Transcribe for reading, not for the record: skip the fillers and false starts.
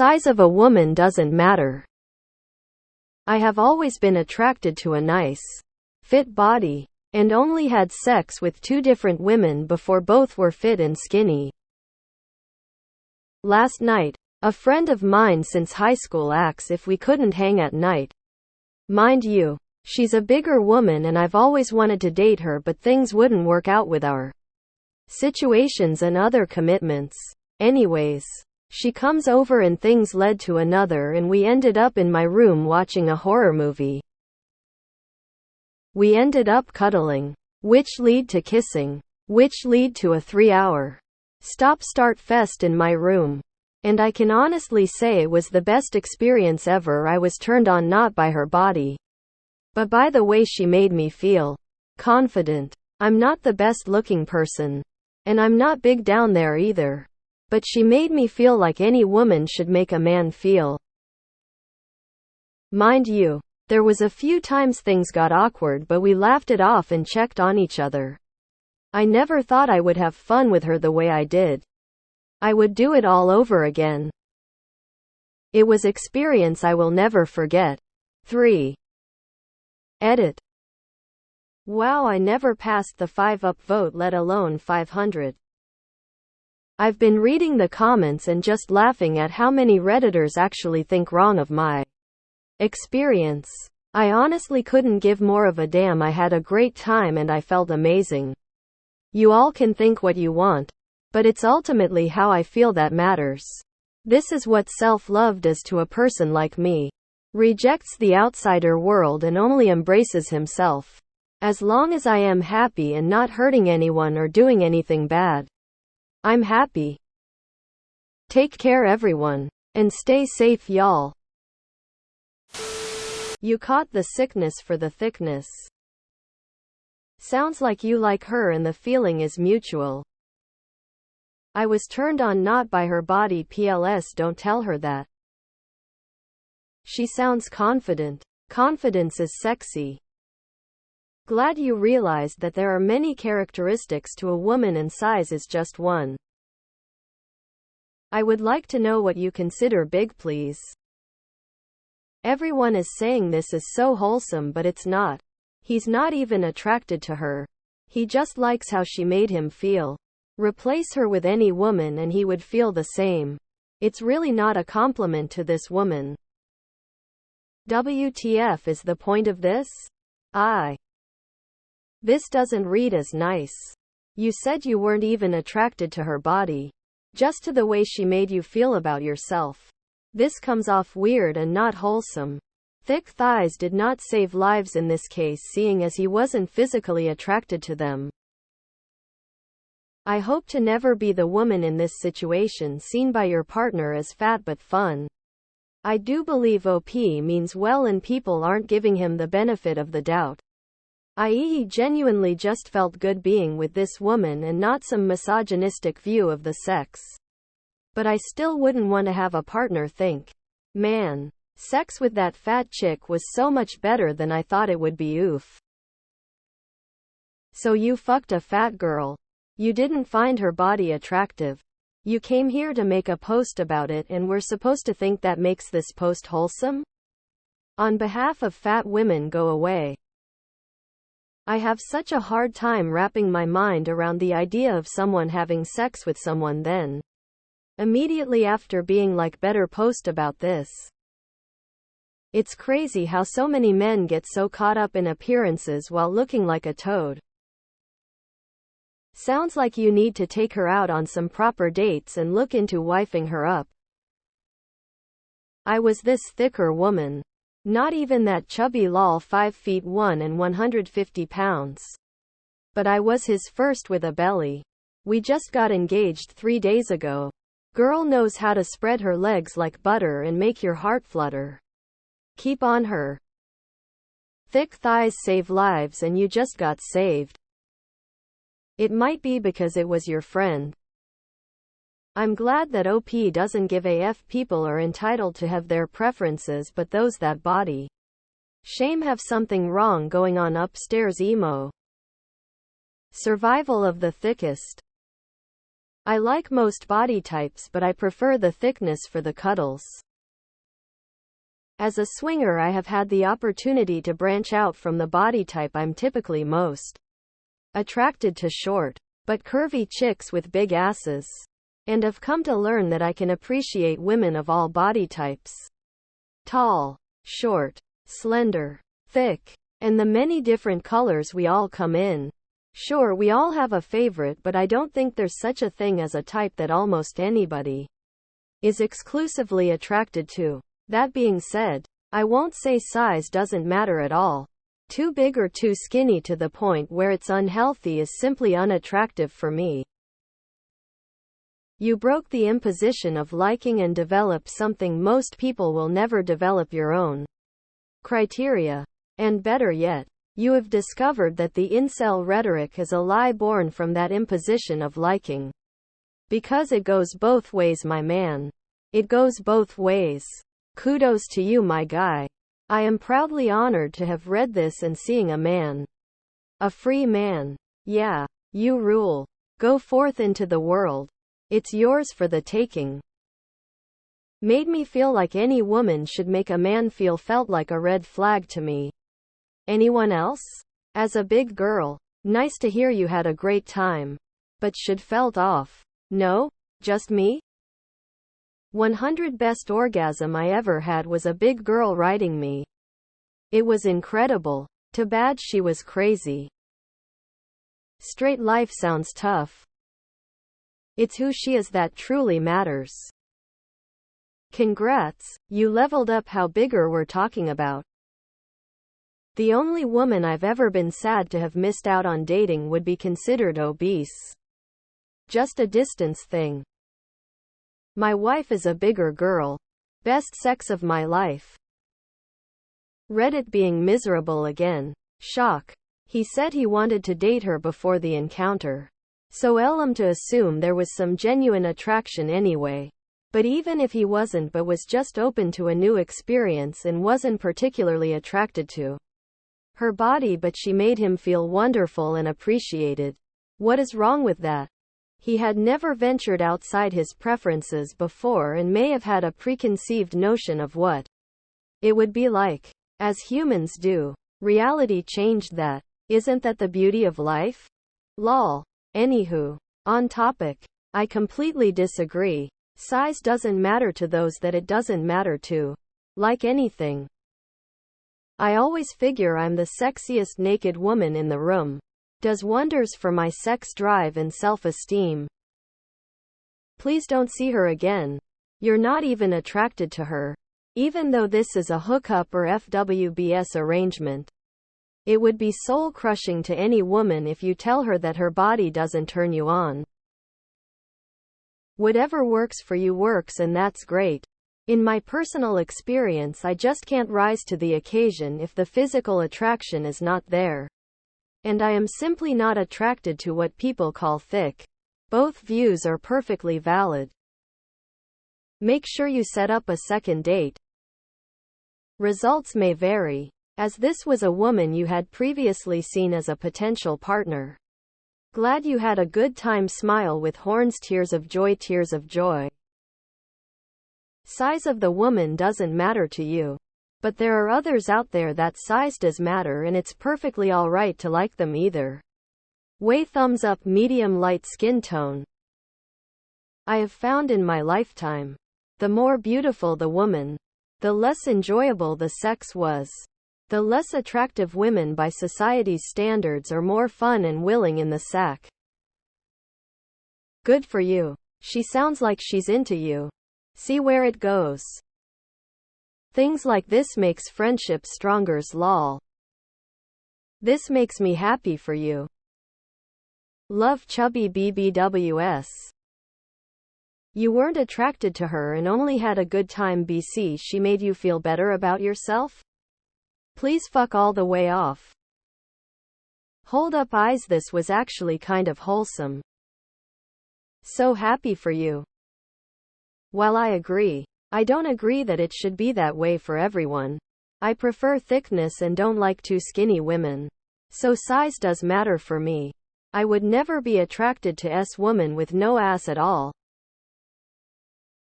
size of a woman doesn't matter. I have always been attracted to a nice, fit body, and only had sex with 2 different women before both were fit and skinny. Last night, a friend of mine since high school asks if we couldn't hang at night. Mind you, she's a bigger woman and I've always wanted to date her, but things wouldn't work out with our situations and other commitments. Anyways, she comes over and things led to another and we ended up in my room watching a horror movie. We ended up cuddling, which lead to kissing, which lead to a 3-hour stop-start fest in my room. And I can honestly say it was the best experience ever. I was turned on not by her body, but by the way she made me feel confident. I'm not the best looking person, and I'm not big down there either, but she made me feel like any woman should make a man feel. Mind you, there was a few times things got awkward, but we laughed it off and checked on each other. I never thought I would have fun with her the way I did. I would do it all over again. It was experience I will never forget. 3. Edit. Wow, I never passed the 5 up vote, let alone 500. I've been reading the comments and just laughing at how many Redditors actually think wrong of my experience. I honestly couldn't give more of a damn. I had a great time and I felt amazing. You all can think what you want, but it's ultimately how I feel that matters. This is what self-love does to a person like me. Rejects the outsider world and only embraces himself. As long as I am happy and not hurting anyone or doing anything bad, I'm happy. Take care everyone, and stay safe y'all. You caught the sickness for the thickness. Sounds like you like her and the feeling is mutual. I was turned on not by her body. PLS, don't tell her that. She sounds confident. Confidence is sexy. Glad you realized that there are many characteristics to a woman and size is just one. I would like to know what you consider big, please. Everyone is saying this is so wholesome, but it's not. He's not even attracted to her. He just likes how she made him feel. Replace her with any woman and he would feel the same. It's really not a compliment to this woman. WTF is the point of this? This doesn't read as nice. You said you weren't even attracted to her body, just to the way she made you feel about yourself. This comes off weird and not wholesome. Thick thighs did not save lives in this case, seeing as he wasn't physically attracted to them. I hope to never be the woman in this situation seen by your partner as fat but fun. I do believe OP means well and people aren't giving him the benefit of the doubt. I.e., he genuinely just felt good being with this woman and not some misogynistic view of the sex. But I still wouldn't want to have a partner think, man, sex with that fat chick was so much better than I thought it would be. Oof. So you fucked a fat girl. You didn't find her body attractive. You came here to make a post about it and we're supposed to think that makes this post wholesome? On behalf of fat women, go away. I have such a hard time wrapping my mind around the idea of someone having sex with someone then immediately after being like, better post about this. It's crazy how so many men get so caught up in appearances while looking like a toad. Sounds like you need to take her out on some proper dates and look into wifing her up. I was this thicker woman. Not even that chubby lol, 5'1" and 150 pounds. But I was his first with a belly. We just got engaged 3 days ago. Girl knows how to spread her legs like butter and make your heart flutter. Keep on her. Thick thighs save lives and you just got saved. It might be because it was your friend. I'm glad that OP doesn't give a f. People are entitled to have their preferences, but those that body shame have something wrong going on upstairs. Emo. Survival of the thickest. I like most body types, but I prefer the thickness for the cuddles. As a swinger, I have had the opportunity to branch out from the body type I'm typically most attracted to: short but curvy chicks with big asses. And have come to learn that I can appreciate women of all body types. Tall, short, slender, thick, and the many different colors we all come in. Sure, we all have a favorite, but I don't think there's such a thing as a type that almost anybody is exclusively attracted to. That being said, I won't say size doesn't matter at all. Too big or too skinny to the point where it's unhealthy is simply unattractive for me. You broke the imposition of liking and developed something most people will never develop: your own criteria. And better yet, you have discovered that the incel rhetoric is a lie born from that imposition of liking. Because it goes both ways, my man. It goes both ways. Kudos to you, my guy. I am proudly honored to have read this and seeing a man. A free man. Yeah, you rule. Go forth into the world. It's yours for the taking. Made me feel like any woman should make a man feel felt like a red flag to me. Anyone else? As a big girl, nice to hear you had a great time. But should felt off. No? Just me? 100 best orgasm I ever had was a big girl riding me. It was incredible. Too bad she was crazy. Straight life sounds tough. It's who she is that truly matters. Congrats, you leveled up how bigger we're talking about. The only woman I've ever been sad to have missed out on dating would be considered obese. Just a distance thing. My wife is a bigger girl. Best sex of my life. Reddit being miserable again. Shock. He said he wanted to date her before the encounter. So I'm to assume there was some genuine attraction anyway. But even if he wasn't but was just open to a new experience and wasn't particularly attracted to her body, but she made him feel wonderful and appreciated. What is wrong with that? He had never ventured outside his preferences before and may have had a preconceived notion of what it would be like. As humans do. Reality changed that. Isn't that the beauty of life? Lol. Anywho. On topic. I completely disagree. Size doesn't matter to those that it doesn't matter to. Like anything. I always figure I'm the sexiest naked woman in the room. Does wonders for my sex drive and self-esteem. Please don't see her again. You're not even attracted to her. Even though this is a hookup or FWBS arrangement. It would be soul-crushing to any woman if you tell her that her body doesn't turn you on. Whatever works for you works, and that's great. In my personal experience, I just can't rise to the occasion if the physical attraction is not there. And I am simply not attracted to what people call thick. Both views are perfectly valid. Make sure you set up a second date. Results may vary, as this was a woman you had previously seen as a potential partner. Glad you had a good time. Smile with horns. Tears of joy. Tears of joy. Size of the woman doesn't matter to you. But there are others out there that size does matter, and it's perfectly alright to like them either way. Thumbs up. Medium light skin tone. I have found in my lifetime, the more beautiful the woman, the less enjoyable the sex was. The less attractive women by society's standards are more fun and willing in the sack. Good for you. She sounds like she's into you. See where it goes. Things like this makes friendship stronger. Lol. This makes me happy for you. Love, Chubby BBWS. You weren't attracted to her and only had a good time. BC. She made you feel better about yourself? Please fuck all the way off. Hold up eyes. This was actually kind of wholesome. So happy for you. While I agree, I don't agree that it should be that way for everyone. I prefer thickness and don't like too skinny women. So size does matter for me. I would never be attracted to S woman with no ass at all.